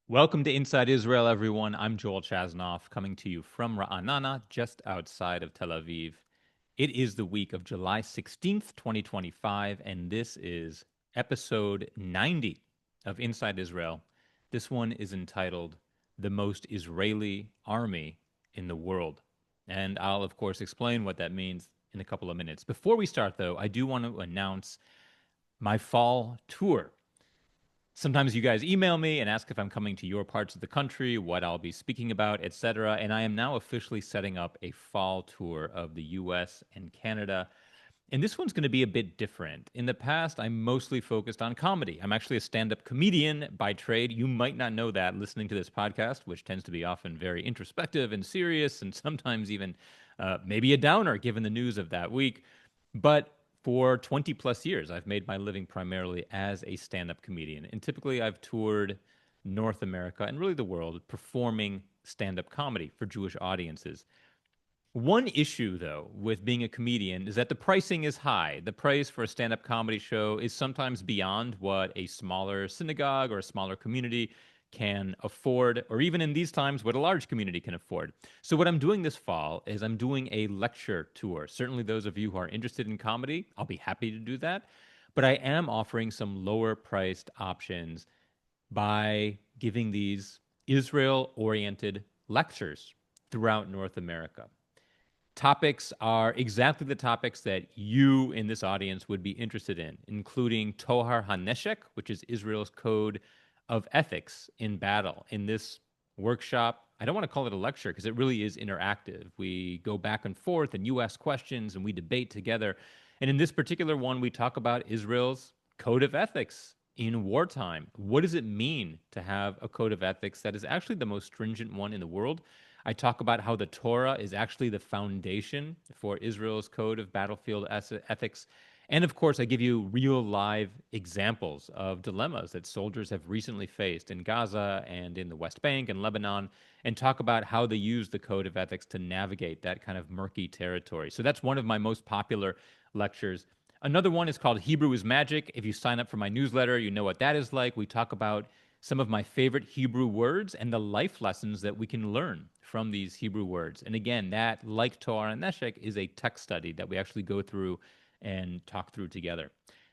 Welcome to Inside Israel, everyone. I'm Joel Chasnoff, coming to you from Ra'anana, just outside of Tel Aviv. It is the week of July 16th, 2025, and this is episode 90 of Inside Israel. This one is entitled The Most Israeli Army in the World. And I'll, of course, explain what that means in a couple of minutes. Before we start, though, I do want to announce my fall tour. Sometimes you guys email me and ask if I'm coming to your parts of the country, what I'll be speaking about, etc. And I am now officially setting up a fall tour of the US and Canada. And this one's going to be a bit different. In the past, I mostly focused on comedy. I'm actually a stand up comedian by trade. You might not know that listening to this podcast, which tends to be often very introspective and serious, and sometimes even maybe a downer given the news of that week. But for 20 plus years, I've made my living primarily as a stand up comedian. And typically, I've toured North America and really the world performing stand up comedy for Jewish audiences. One issue, though, with being a comedian is that the pricing is high. The price for a stand up comedy show is sometimes beyond what a smaller synagogue or a smaller community can afford, or even in these times, what a large community can afford. So, what I'm doing this fall is I'm doing a lecture tour. Certainly, those of you who are interested in comedy, I'll be happy to do that. But I am offering some lower priced options by giving these Israel oriented lectures throughout North America. Topics are exactly the topics that you in this audience would be interested in, including Tohar HaNeshek, which is Israel's code of ethics in battle. In this workshop, I don't want to call it a lecture because it really is interactive. We go back and forth and you ask questions and we debate together. And in this particular one, we talk about Israel's code of ethics in wartime. What does it mean to have a code of ethics that is actually the most stringent one in the world? I talk about how the Torah is actually the foundation for Israel's code of battlefield ethics. And of course, I give you real live examples of dilemmas that soldiers have recently faced in Gaza and in the West Bank and Lebanon, and talk about how they use the code of ethics to navigate that kind of murky territory. So that's one of my most popular lectures. Another one is called Hebrew is Magic. If you sign up for my newsletter, you know what that is like. We talk about some of my favorite Hebrew words and the life lessons that we can learn from these Hebrew words. And again, that, like Torah and Neshek, is a text study that we actually go through and talk through together.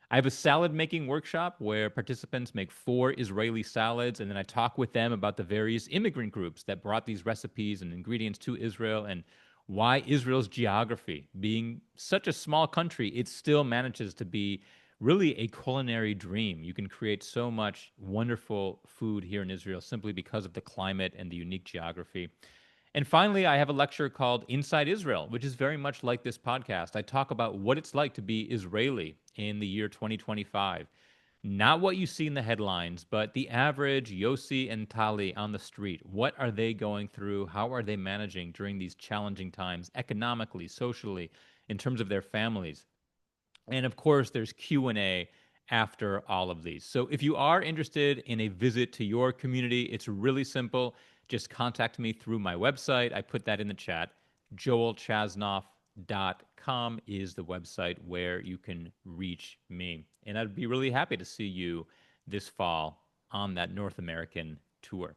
I have a salad making workshop where participants make 4 Israeli salads, and then I talk with them about the various immigrant groups that brought these recipes and ingredients to Israel and why Israel's geography, being such a small country, it still manages to be really a culinary dream. You can create so much wonderful food here in Israel simply because of the climate and the unique geography. And finally, I have a lecture called Inside Israel, which is very much like this podcast. I talk about what it's like to be Israeli in the year 2025. Not what you see in the headlines, but the average Yossi and Tali on the street. What are they going through? How are they managing during these challenging times, economically, socially, in terms of their families? And of course, there's Q&A after all of these. So if you are interested in a visit to your community, it's really simple. Just contact me through my website. I put that in the chat. joelchasnoff.com is the website where you can reach me. And I'd be really happy to see you this fall on that North American tour.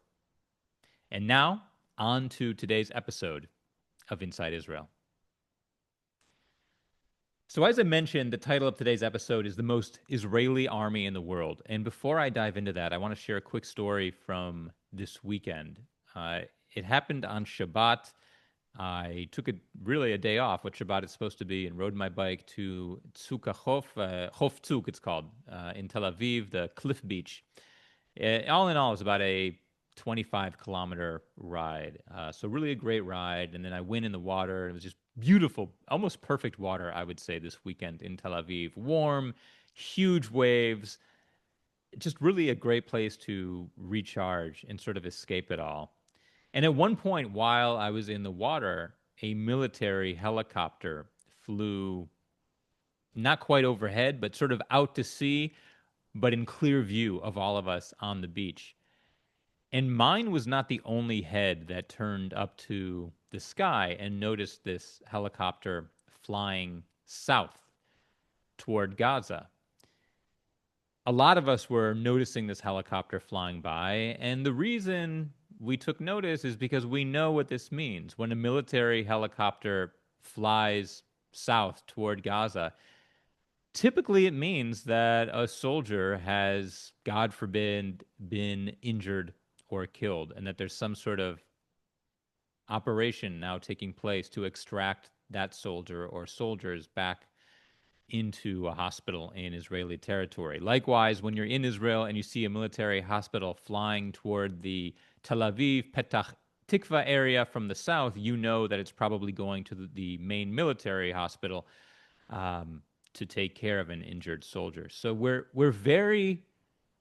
And now, on to today's episode of Inside Israel. So, as I mentioned, the title of today's episode is The Most Israeli Army in the World. And before I dive into that, I want to share a quick story from this weekend. It happened on Shabbat. I took really a day off, what Shabbat is supposed to be, and rode my bike to Tzuk Chof Tzuk, it's called, in Tel Aviv, the cliff beach. All in all, it was about a 25-kilometer ride. So really a great ride. And then I went in the water. It was just beautiful, almost perfect water, I would say, this weekend in Tel Aviv. Warm, huge waves. Just really a great place to recharge and sort of escape it all. And at one point, while I was in the water, a military helicopter flew not quite overhead, but sort of out to sea, but in clear view of all of us on the beach. And mine was not the only head that turned up to the sky and noticed this helicopter flying south toward Gaza. a lot of us were noticing this helicopter flying by. And the reason we took notice is because we know what this means. When a military helicopter flies south toward Gaza, typically it means that a soldier has, God forbid, been injured or killed, and that there's some sort of operation now taking place to extract that soldier or soldiers back into a hospital in Israeli territory. Likewise, when you're in Israel and you see a military hospital flying toward the Tel Aviv, Petah Tikva area from the south, you know that it's probably going to the main military hospital to take care of an injured soldier. So we're very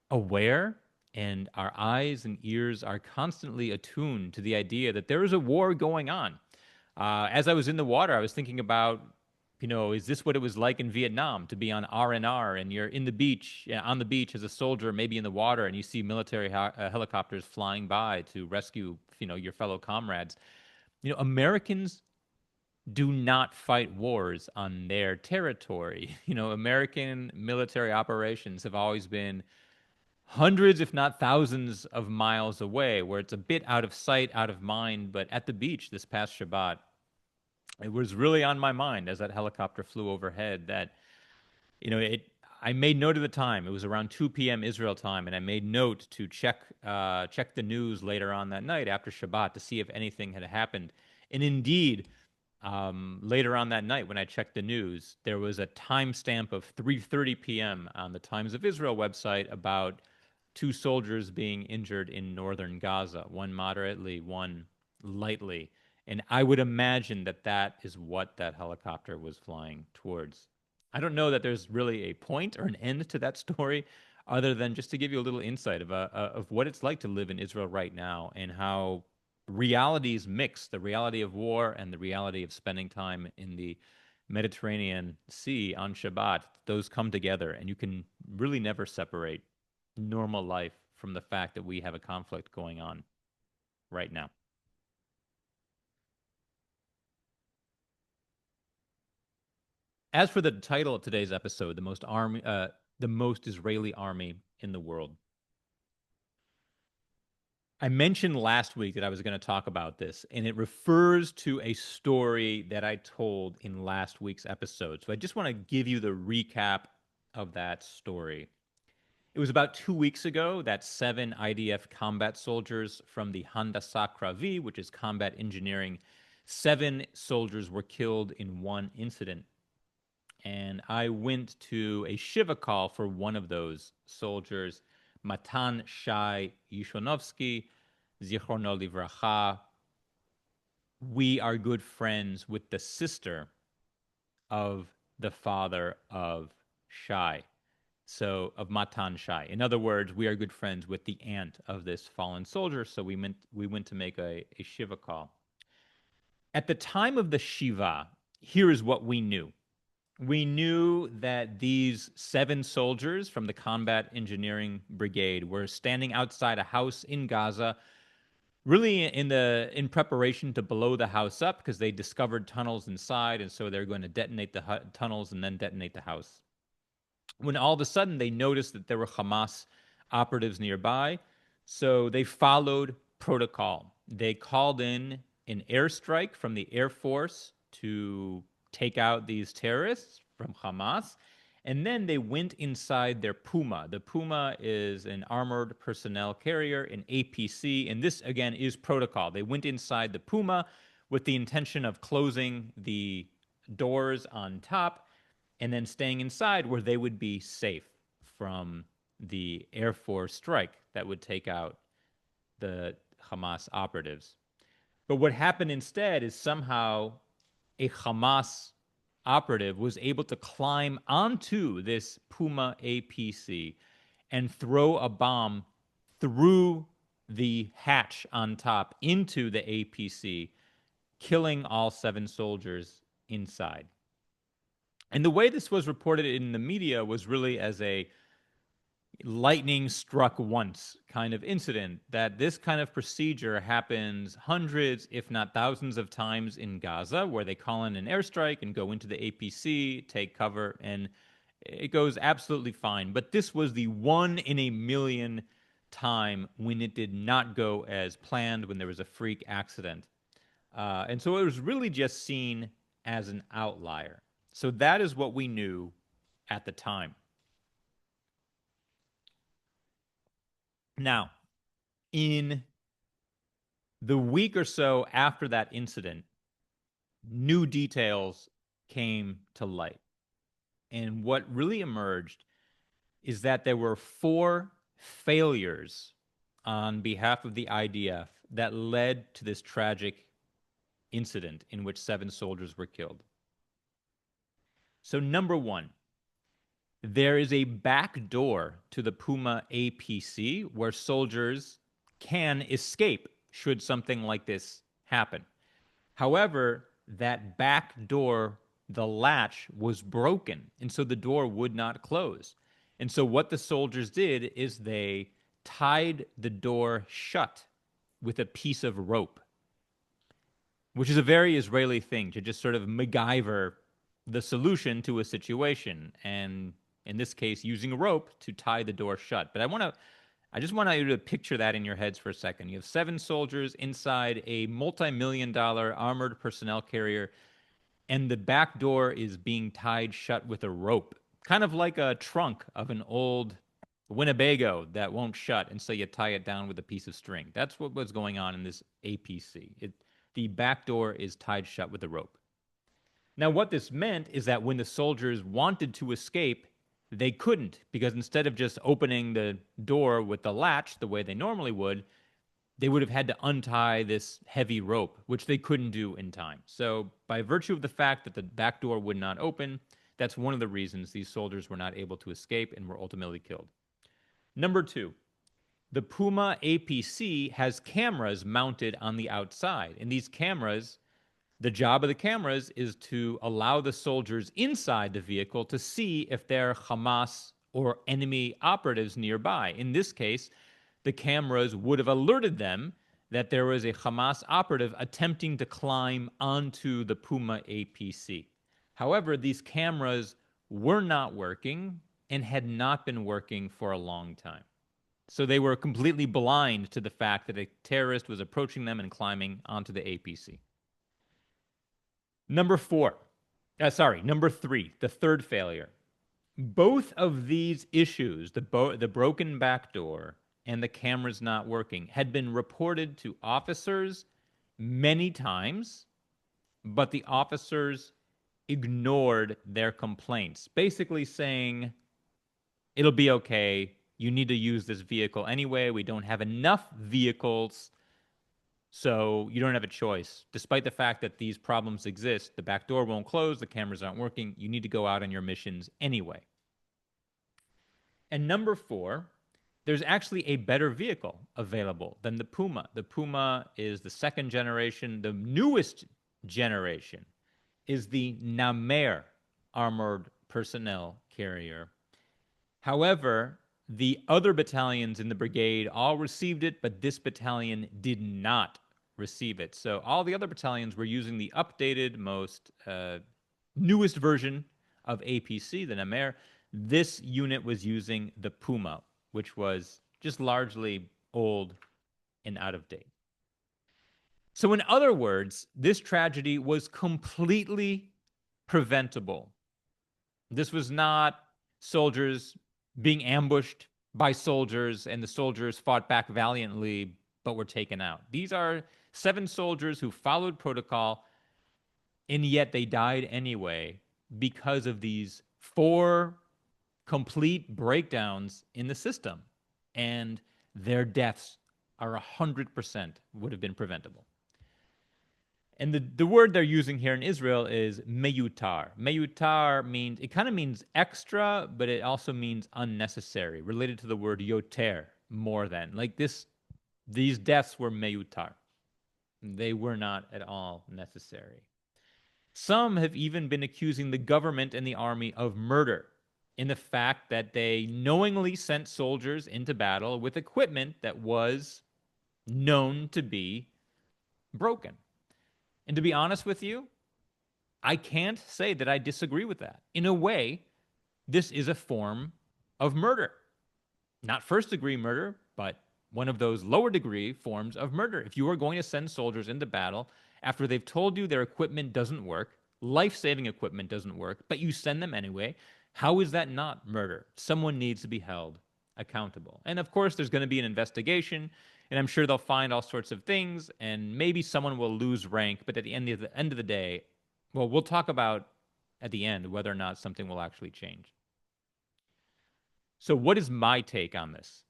aware, and our eyes and ears are constantly attuned to the idea that there is a war going on. As I was in the water, I was thinking about, is this what it was like in Vietnam to be on R&R and you're in the beach, on the beach as a soldier, maybe in the water, and you see military helicopters flying by to rescue, your fellow comrades. Americans do not fight wars on their territory. American military operations have always been hundreds, if not thousands, of miles away, where it's a bit out of sight, out of mind. But at the beach this past Shabbat, it was really on my mind as that helicopter flew overhead that, it. I made note of the time. It was around 2 p.m. Israel time, and I made note to check the news later on that night after Shabbat to see if anything had happened. And indeed, later on that night when I checked the news, there was a timestamp of 3:30 p.m. on the Times of Israel website about two soldiers being injured in northern Gaza, one moderately, one lightly. And I would imagine that that is what that helicopter was flying towards. I don't know that there's really a point or an end to that story, other than just to give you a little insight of what it's like to live in Israel right now and how realities mix, the reality of war and the reality of spending time in the Mediterranean Sea on Shabbat. Those come together, and you can really never separate normal life from the fact that we have a conflict going on right now. As for the title of today's episode, the most Israeli army in the world. I mentioned last week that I was going to talk about this, and it refers to a story that I told in last week's episode. So I just want to give you the recap of that story. It was about 2 weeks ago that 7 IDF combat soldiers from the Handasa Kravi, which is combat engineering, 7 soldiers were killed in one incident. And I went to a Shiva call for one of those soldiers, Matan Shai Yishonovsky, Zichrono Livracha. We are good friends with the sister of the father of Shai. So, of Matan Shai. In other words, we are good friends with the aunt of this fallen soldier. So we went to make a Shiva call. At the time of the Shiva, here is what we knew. We knew that these 7 soldiers from the Combat Engineering Brigade were standing outside a house in Gaza, really in preparation to blow the house up because they discovered tunnels inside, and so they're going to detonate the tunnels and then detonate the house. When all of a sudden they noticed that there were Hamas operatives nearby, so they followed protocol. They called in an airstrike from the Air Force to take out these terrorists from Hamas. And then they went inside their Puma. The Puma is an armored personnel carrier, an APC. And this, again, is protocol. They went inside the Puma with the intention of closing the doors on top and then staying inside where they would be safe from the Air Force strike that would take out the Hamas operatives. But what happened instead is somehow a Hamas operative was able to climb onto this Puma APC and throw a bomb through the hatch on top into the APC, killing all 7 soldiers inside. And the way this was reported in the media was really as a lightning struck once kind of incident, that this kind of procedure happens hundreds, if not thousands of times in Gaza, where they call in an airstrike and go into the APC, take cover, and It goes absolutely fine. But this was the 1 in a million time when it did not go as planned, when there was a freak accident. And so it was really just seen as an outlier. So that is what we knew at the time. Now, in the week or so after that incident, new details came to light. And what really emerged is that there were 4 failures on behalf of the IDF that led to this tragic incident in which 7 soldiers were killed. So, number one, there is a back door to the Puma APC where soldiers can escape should something like this happen. However, that back door, the latch was broken, and so the door would not close. And so what the soldiers did is they tied the door shut with a piece of rope, which is a very Israeli thing to just sort of MacGyver the solution to a situation. And in this case, using a rope to tie the door shut. But I just want you to picture that in your heads for a second. You have 7 soldiers inside a multi-million-dollar armored personnel carrier, and the back door is being tied shut with a rope, kind of like a trunk of an old Winnebago that won't shut, and so you tie it down with a piece of string. That's what was going on in this APC. The back door is tied shut with a rope. Now, what this meant is that when the soldiers wanted to escape, they couldn't, because instead of just opening the door with the latch the way they normally would, they would have had to untie this heavy rope, which they couldn't do in time. So, by virtue of the fact that the back door would not open, that's one of the reasons these soldiers were not able to escape and were ultimately killed. Number two, the Puma APC has cameras mounted on the outside. And these cameras, the job of the cameras is to allow the soldiers inside the vehicle to see if there are Hamas or enemy operatives nearby. In this case, the cameras would have alerted them that there was a Hamas operative attempting to climb onto the Puma APC. However, these cameras were not working and had not been working for a long time. So they were completely blind to the fact that a terrorist was approaching them and climbing onto the APC. Number three, the third failure. Both of these issues, the broken back door and the cameras not working, had been reported to officers many times, but the officers ignored their complaints, basically saying, it'll be okay. You need to use this vehicle anyway. We don't have enough vehicles, so you don't have a choice. Despite the fact that these problems exist, the back door won't close, the cameras aren't working, you need to go out on your missions anyway. And number four, there's actually a better vehicle available than the Puma. The Puma is the second generation. The newest generation is the Namer armored personnel carrier. However, the other battalions in the brigade all received it, but this battalion did not receive it. So all the other battalions were using the updated, most newest version of APC, the Namer. This unit was using the Puma, which was just largely old and out of date. So in other words, this tragedy was completely preventable. This was not soldiers being ambushed by soldiers and the soldiers fought back valiantly but were taken out. These are 7 soldiers who followed protocol, and yet they died anyway because of these 4 complete breakdowns in the system. And their deaths are 100% would have been preventable. And the word they're using here in Israel is meyutar. Meyutar means, it kind of means extra, but it also means unnecessary, related to the word yoter, more than. Like these deaths were meyutar. They were not at all necessary. Some have even been accusing the government and the army of murder in the fact that they knowingly sent soldiers into battle with equipment that was known to be broken. And to be honest with you, I can't say that I disagree with that. In a way, this is a form of murder. Not first degree murder, but one of those lower degree forms of murder. If you are going to send soldiers into battle after they've told you their equipment doesn't work, life saving equipment doesn't work, but you send them anyway, how is that not murder? Someone needs to be held accountable. And of course, there's going to be an investigation, and I'm sure they'll find all sorts of things, and maybe someone will lose rank, but at the end of the day, well, we'll talk about at the end whether or not something will actually change. So, what is my take on this?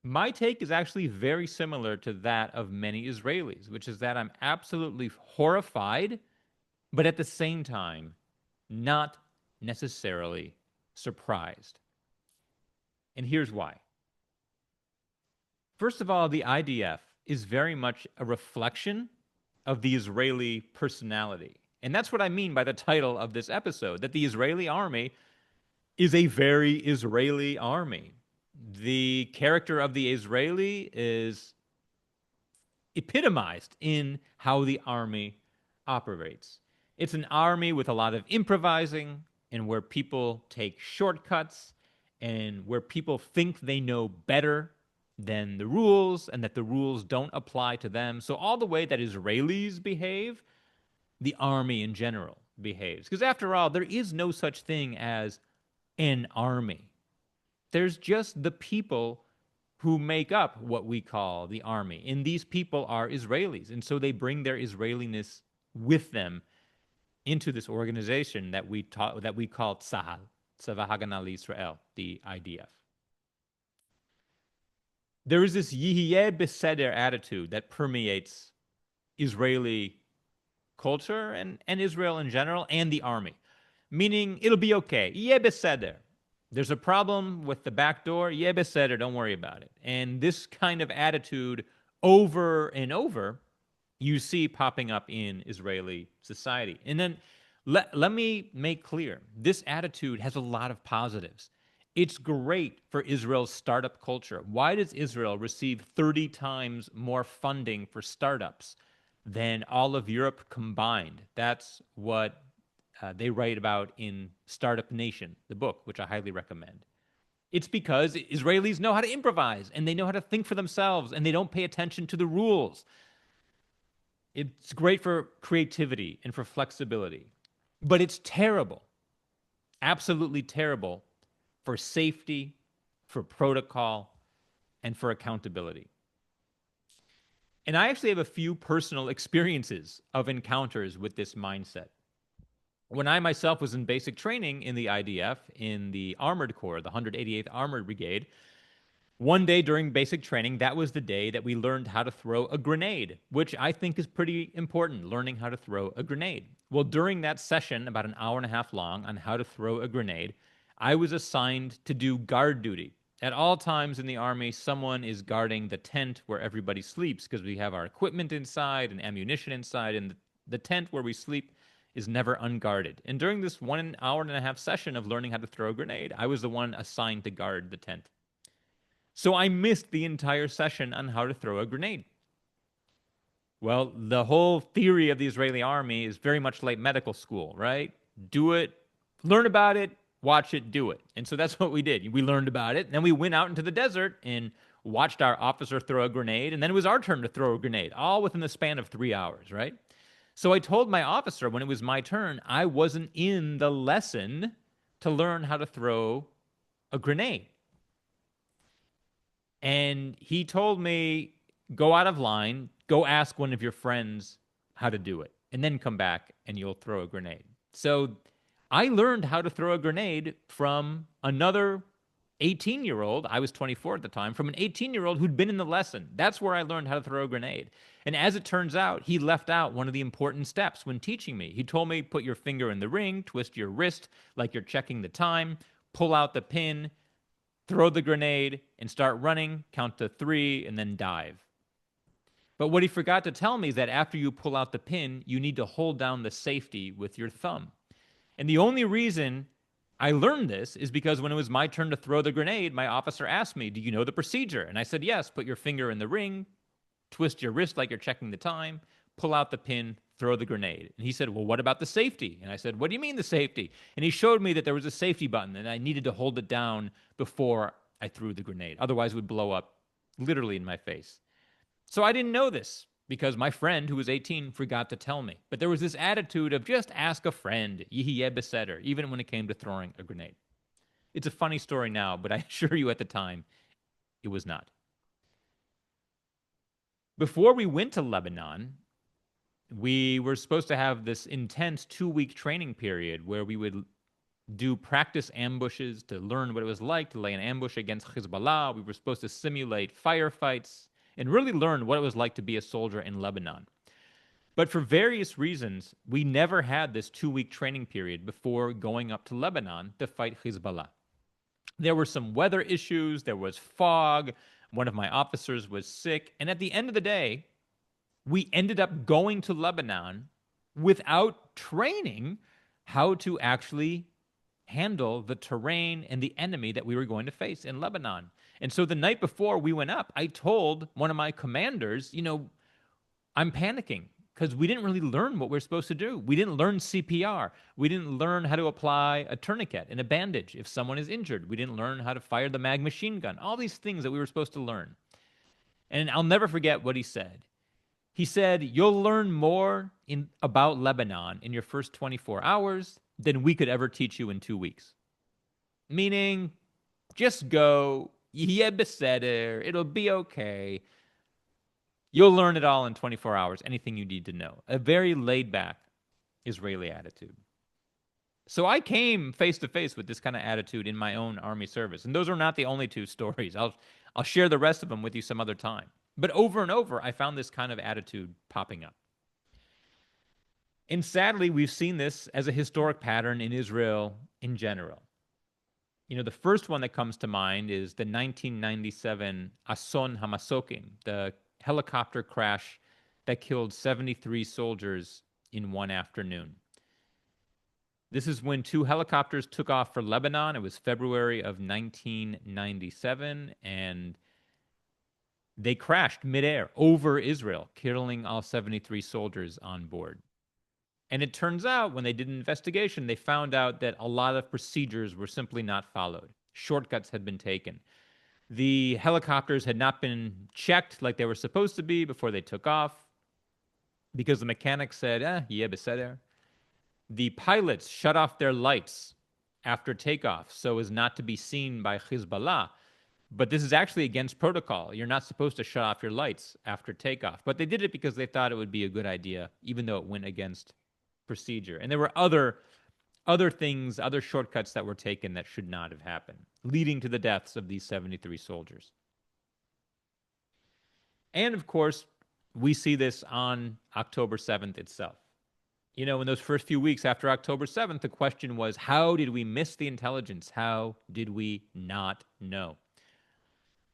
My take is actually very similar to that of many Israelis, which is that I'm absolutely horrified, but at the same time, not necessarily surprised. And here's why. First of all, the IDF is very much a reflection of the Israeli personality. And that's what I mean by the title of this episode, that the Israeli army is a very Israeli army. The character of the Israeli is epitomized in how the army operates. It's an army with a lot of improvising and where people take shortcuts and where people think they know better than the rules and that the rules don't apply to them. So all the way that Israelis behave, the army in general behaves. Because after all, there is no such thing as an army. There's just the people who make up what we call the army. And these people are Israelis. And so they bring their Israeliness with them into this organization that we call Tzahal, Tzava Haganah L'Israel, the IDF. There is this Yihiyeh Beseder attitude that permeates Israeli culture and Israel in general and the army, meaning it'll be okay. Yeh Beseder. There's a problem with the back door. Yeh Beseder, don't worry about it. And this kind of attitude over and over you see popping up in Israeli society. And then let me make clear, this attitude has a lot of positives. It's great for Israel's startup culture. Why does Israel receive 30 times more funding for startups than all of Europe combined? That's what they write about in Startup Nation, the book, which I highly recommend. It's because Israelis know how to improvise and they know how to think for themselves and they don't pay attention to the rules. It's great for creativity and for flexibility, but it's terrible, absolutely terrible for safety, for protocol, and for accountability. And I actually have a few personal experiences of encounters with this mindset. When I myself was in basic training in the IDF, in the Armored Corps, the 188th Armored Brigade, one day during basic training, that was the day that we learned how to throw a grenade, which I think is pretty important, learning how to throw a grenade. Well, during that session, about an hour and a half long, on how to throw a grenade, I was assigned to do guard duty. At all times in the Army, someone is guarding the tent where everybody sleeps because we have our equipment inside and ammunition inside, and the tent where we sleep is never unguarded. And during this 1 hour and a half session of learning how to throw a grenade, I was the one assigned to guard the tent. So I missed the entire session on how to throw a grenade. Well, the whole theory of the Israeli army is very much like medical school, right? Do it, learn about it, watch it, do it. And so that's what we did. We learned about it, and then we went out into the desert and watched our officer throw a grenade, and then it was our turn to throw a grenade, all within the span of 3 hours, right? So I told my officer when it was my turn, I wasn't in the lesson to learn how to throw a grenade. And he told me, go out of line, go ask one of your friends how to do it, and then come back and you'll throw a grenade. So I learned how to throw a grenade from another 18-year-old. I was 24 at the time, from an 18-year-old who'd been in the lesson. That's where I learned how to throw a grenade. And as it turns out, he left out one of the important steps when teaching me. He told me, put your finger in the ring, twist your wrist like you're checking the time, pull out the pin, throw the grenade, and start running, count to 3, and then dive. But what he forgot to tell me is that after you pull out the pin, you need to hold down the safety with your thumb. And the only reason I learned this is because when it was my turn to throw the grenade, my officer asked me, do you know the procedure? And I said, yes, put your finger in the ring, twist your wrist like you're checking the time, pull out the pin, throw the grenade. And he said, well, what about the safety? And I said, what do you mean the safety? And he showed me that there was a safety button and I needed to hold it down before I threw the grenade. Otherwise, it would blow up literally in my face. So I didn't know this because my friend who was 18 forgot to tell me. But there was this attitude of just ask a friend, yihye beseder, even when it came to throwing a grenade. It's a funny story now, but I assure you at the time, it was not. Before we went to Lebanon, we were supposed to have this intense 2-week training period where we would do practice ambushes to learn what it was like to lay an ambush against Hezbollah. We were supposed to simulate firefights and really learn what it was like to be a soldier in Lebanon. But for various reasons, we never had this 2-week training period before going up to Lebanon to fight Hezbollah. There were some weather issues, there was fog, one of my officers was sick, and at the end of the day, we ended up going to Lebanon without training how to actually handle the terrain and the enemy that we were going to face in Lebanon. And so the night before we went up, I told one of my commanders, I'm panicking because we didn't really learn what we're supposed to do. We didn't learn CPR. We didn't learn how to apply a tourniquet and a bandage if someone is injured. We didn't learn how to fire the mag machine gun. All these things that we were supposed to learn. And I'll never forget what he said. He said, you'll learn more about Lebanon in your first 24 hours than we could ever teach you in 2 weeks. Meaning, just go, yeah, beseder, it'll be okay. You'll learn it all in 24 hours, anything you need to know. A very laid-back Israeli attitude. So I came face to face with this kind of attitude in my own army service. And those are not the only 2 stories. I'll share the rest of them with you some other time. But over and over, I found this kind of attitude popping up. And sadly, we've seen this as a historic pattern in Israel in general. The first one that comes to mind is the 1997 Ason Hamasokim, the helicopter crash that killed 73 soldiers in one afternoon. This is when 2 helicopters took off for Lebanon. It was February of 1997, and they crashed midair over Israel, killing all 73 soldiers on board. And it turns out, when they did an investigation, they found out that a lot of procedures were simply not followed. Shortcuts had been taken. The helicopters had not been checked like they were supposed to be before they took off, because the mechanics said, yeah, beseder. The pilots shut off their lights after takeoff so as not to be seen by Hezbollah. But this is actually against protocol. You're not supposed to shut off your lights after takeoff. But they did it because they thought it would be a good idea, even though it went against procedure. And there were other things, other shortcuts that were taken that should not have happened, leading to the deaths of these 73 soldiers. And of course, we see this on October 7th itself. In those first few weeks after October 7th, the question was, how did we miss the intelligence? How did we not know?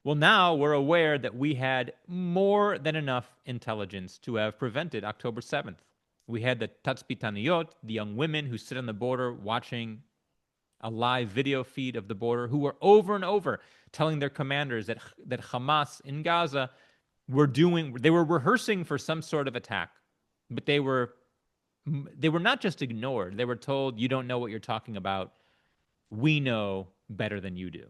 Well, now we're aware that we had more than enough intelligence to have prevented October 7th. We had the Tatzpitaniyot, the young women who sit on the border watching a live video feed of the border, who were over and over telling their commanders that Hamas in Gaza they were rehearsing for some sort of attack, but they were not just ignored. They were told, you don't know what you're talking about. We know better than you do.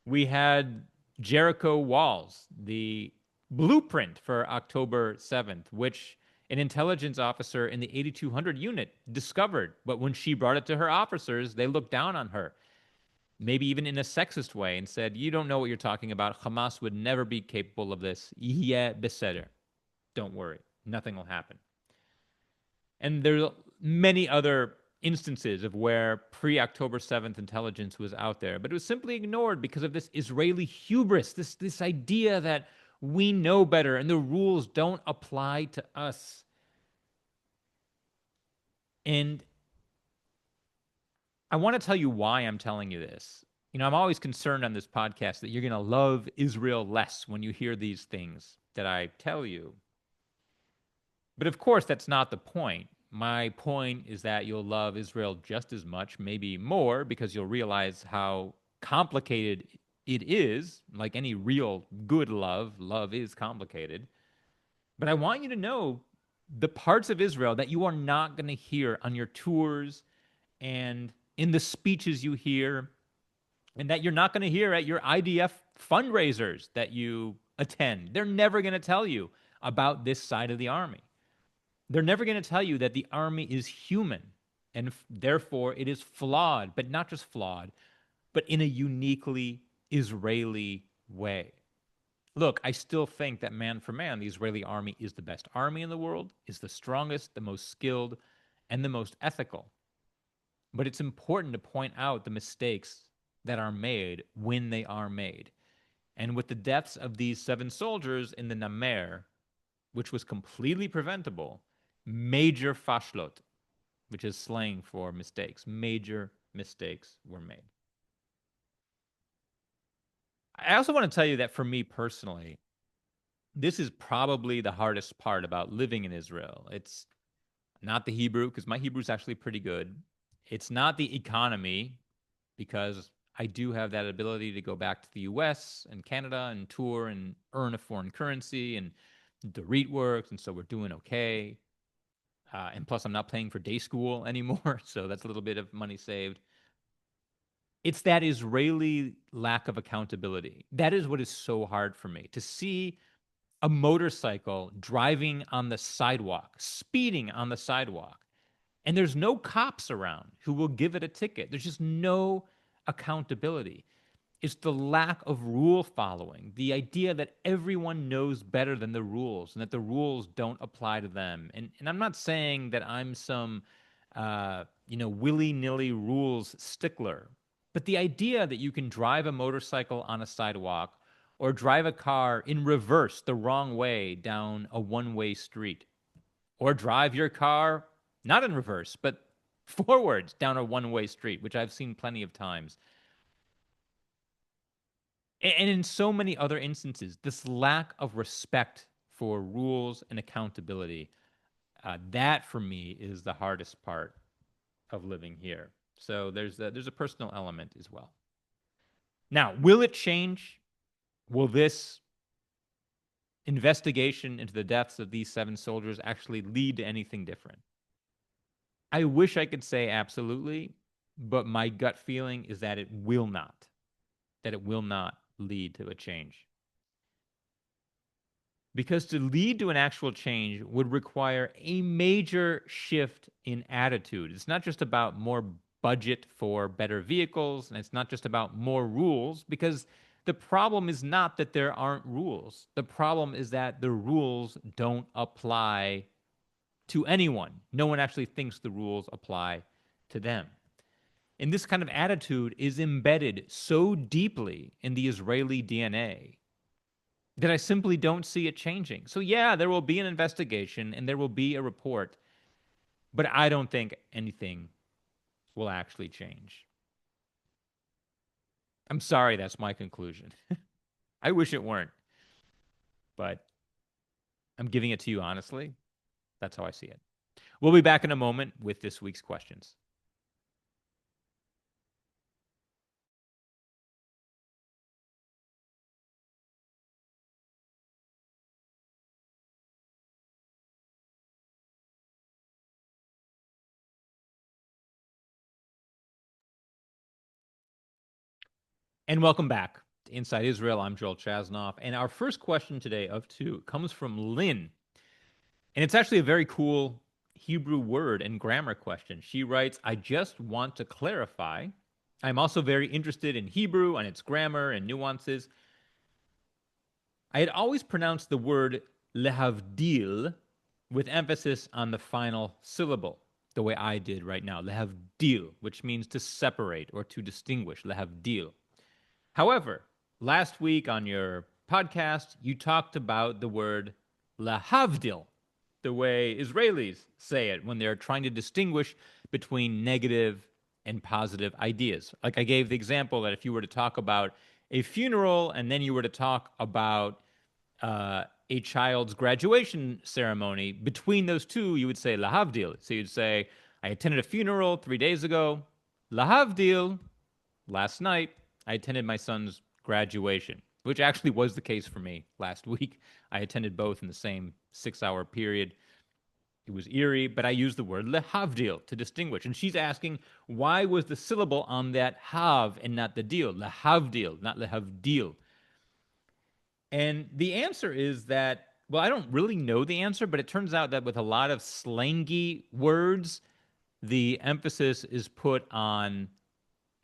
We had Jericho walls, the blueprint for October 7th, which an intelligence officer in the 8200 unit discovered. But when she brought it to her officers, they looked down on her, maybe even in a sexist way, and said, you don't know what you're talking about. Hamas would never be capable of this. Yeah, beseder. Don't worry. Nothing will happen. And there's many other instances of where pre-October 7th intelligence was out there, but it was simply ignored because of this Israeli hubris, this idea that we know better and the rules don't apply to us. And I want to tell you why I'm telling you this. I'm always concerned on this podcast that you're going to love Israel less when you hear these things that I tell you. But of course, that's not the point. My point is that you'll love Israel just as much, maybe more, because you'll realize how complicated it is. Like any real good love is complicated. But I want you to know the parts of Israel that you are not going to hear on your tours and in the speeches you hear, and that you're not going to hear at your IDF fundraisers that you attend. They're never going to tell you about this side of the army. They're never going to tell you that the army is human and therefore it is flawed, but not just flawed, but in a uniquely Israeli way. Look, I still think that man for man, the Israeli army is the best army in the world, is the strongest, the most skilled, and the most ethical. But it's important to point out the mistakes that are made when they are made. And with the deaths of these 7 soldiers in the Namer, which was completely preventable, major fashlot, which is slang for mistakes, major mistakes were made. I also want to tell you that for me personally, this is probably the hardest part about living in Israel. It's not the Hebrew, because my Hebrew is actually pretty good. It's not the economy, because I do have that ability to go back to the US and Canada and tour and earn a foreign currency, and the REIT works, and so we're doing okay. And plus, I'm not paying for day school anymore, so that's a little bit of money saved. It's that Israeli lack of accountability. That is what is so hard for me to see a motorcycle driving on the sidewalk, speeding on the sidewalk, and there's no cops around who will give it a ticket. There's just no accountability. It's the lack of rule following, the idea that everyone knows better than the rules and that the rules don't apply to them. And I'm not saying that I'm some, willy-nilly rules stickler, but the idea that you can drive a motorcycle on a sidewalk or drive a car in reverse the wrong way down a one-way street, or drive your car not in reverse, but forwards down a one-way street, which I've seen plenty of times. And in so many other instances, this lack of respect for rules and accountability, that for me is the hardest part of living here. So there's a personal element as well. Now, will it change? Will this investigation into the deaths of these 7 soldiers actually lead to anything different? I wish I could say absolutely, but my gut feeling is that it will not. That it will not lead to a change. Because to lead to an actual change would require a major shift in attitude. It's not just about more budget for better vehicles, and it's not just about more rules, because the problem is not that there aren't rules. The problem is that the rules don't apply to anyone. No one actually thinks the rules apply to them. And this kind of attitude is embedded so deeply in the Israeli DNA that I simply don't see it changing. So, yeah, there will be an investigation and there will be a report, but I don't think anything will actually change. I'm sorry, that's my conclusion. I wish it weren't, but I'm giving it to you honestly. That's how I see it. We'll be back in a moment with this week's questions. And welcome back to Inside Israel. I'm Joel Chasnoff. And our first question today of 2 comes from Lynn. And it's actually a very cool Hebrew word and grammar question. She writes, I just want to clarify. I'm also very interested in Hebrew and its grammar and nuances. I had always pronounced the word lehavdil with emphasis on the final syllable, the way I did right now, lehavdil, which means to separate or to distinguish, lehavdil. However, last week on your podcast, you talked about the word lahavdil, the way Israelis say it when they're trying to distinguish between negative and positive ideas. Like I gave the example that if you were to talk about a funeral and then you were to talk about a child's graduation ceremony, between those two, you would say lahavdil. So you'd say, I attended a funeral 3 days ago. Lahavdil, last night, I attended my son's graduation, which actually was the case for me last week. I attended both in the same 6-hour period. It was eerie, but I used the word lehavdil to distinguish. And she's asking, why was the syllable on that hav and not the deal? Lehavdil, not lehavdil. And the answer is that, well, I don't really know the answer, but it turns out that with a lot of slangy words, the emphasis is put on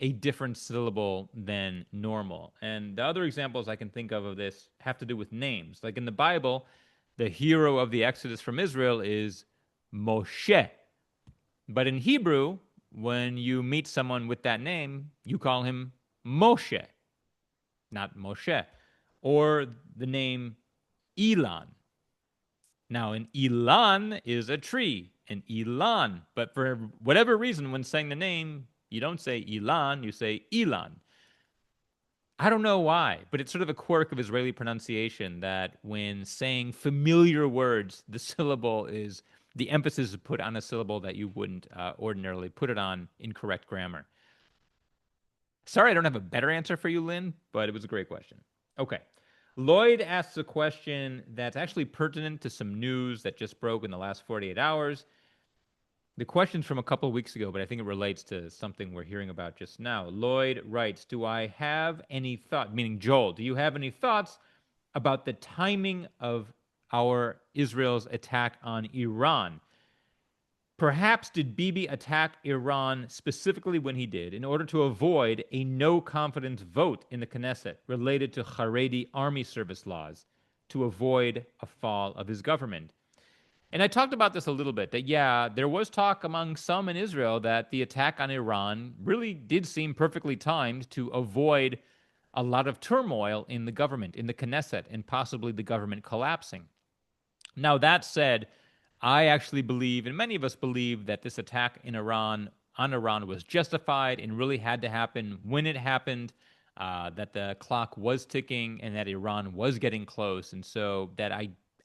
a different syllable than normal. And the other examples I can think of this have to do with names. Like in the Bible, the hero of the Exodus from Israel is Moshe. But in Hebrew, when you meet someone with that name, you call him Moshe, not Moshe. Or the name Elon. Now, an Elan is a tree, an Elan. But for whatever reason, when saying the name, you don't say Elan, you say Elon. I don't know why, but it's sort of a quirk of Israeli pronunciation that when saying familiar words, the emphasis is put on a syllable that you wouldn't ordinarily put it on in correct grammar. Sorry, I don't have a better answer for you, Lynn, but it was a great question. Okay. Lloyd asks a question that's actually pertinent to some news that just broke in the last 48 hours. The question's from a couple of weeks ago, but I think it relates to something we're hearing about just now. Lloyd writes, do I have any thought, meaning Joel, do you have any thoughts about the timing of our Israel's attack on Iran? Perhaps did Bibi attack Iran specifically when he did in order to avoid a no confidence vote in the Knesset related to Haredi army service laws to avoid a fall of his government? And I talked about this a little bit, that, yeah, there was talk among some in Israel that the attack on Iran really did seem perfectly timed to avoid a lot of turmoil in the government, in the Knesset, and possibly the government collapsing. Now, that said, I actually believe, and many of us believe, that this attack on Iran was justified and really had to happen when it happened, that the clock was ticking and that Iran was getting close. And so that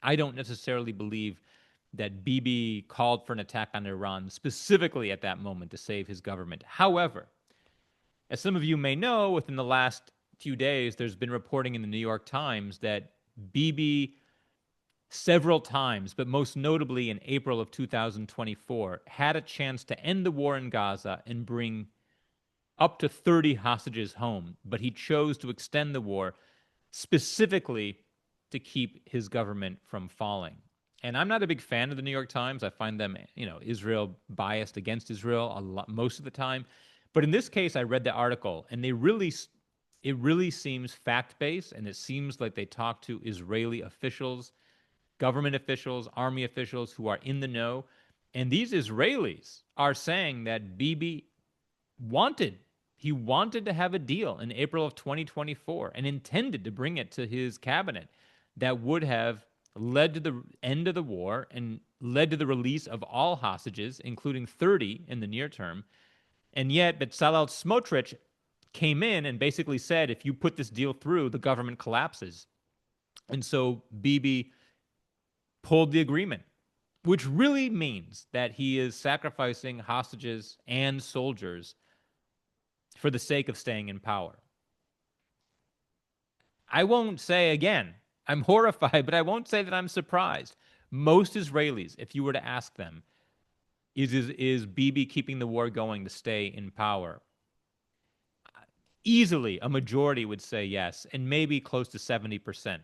I don't necessarily believe that Bibi called for an attack on Iran specifically at that moment to save his government. However, as some of you may know, within the last few days, there's been reporting in the New York Times that Bibi several times, but most notably in April of 2024, had a chance to end the war in Gaza and bring up to 30 hostages home, but he chose to extend the war specifically to keep his government from falling. And I'm not a big fan of the New York Times. I find them, Israel biased against Israel a lot, most of the time. But in this case, I read the article, and it really seems fact-based, and it seems like they talked to Israeli officials, government officials, army officials who are in the know. And these Israelis are saying that Bibi wanted to have a deal in April of 2024 and intended to bring it to his cabinet that would have led to the end of the war and led to the release of all hostages, including 30 in the near term. And yet, Bezalel Smotrich came in and basically said, if you put this deal through, the government collapses. And so Bibi pulled the agreement, which really means that he is sacrificing hostages and soldiers for the sake of staying in power. I won't say again, I'm horrified, but I won't say that I'm surprised. Most Israelis, if you were to ask them, is Bibi keeping the war going to stay in power? Easily, a majority would say yes, and maybe close to 70%.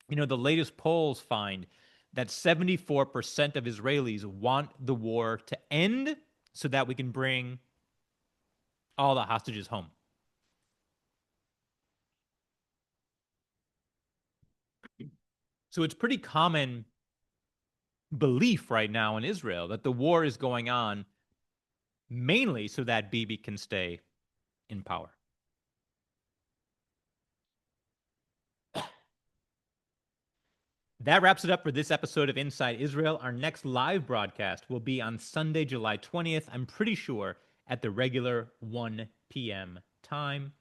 The latest polls find that 74% of Israelis want the war to end so that we can bring all the hostages home. So it's pretty common belief right now in Israel that the war is going on mainly so that Bibi can stay in power. That wraps it up for this episode of Inside Israel. Our next live broadcast will be on Sunday, July 20th. I'm pretty sure at the regular 1 p.m. time.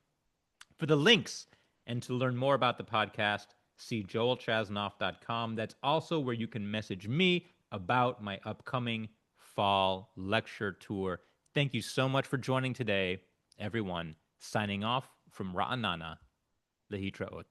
For the links and to learn more about the podcast, see joelchasnoff.com. That's also where you can message me about my upcoming fall lecture tour. Thank you so much for joining today, everyone. Signing off from Ra'anana, Lehitraot.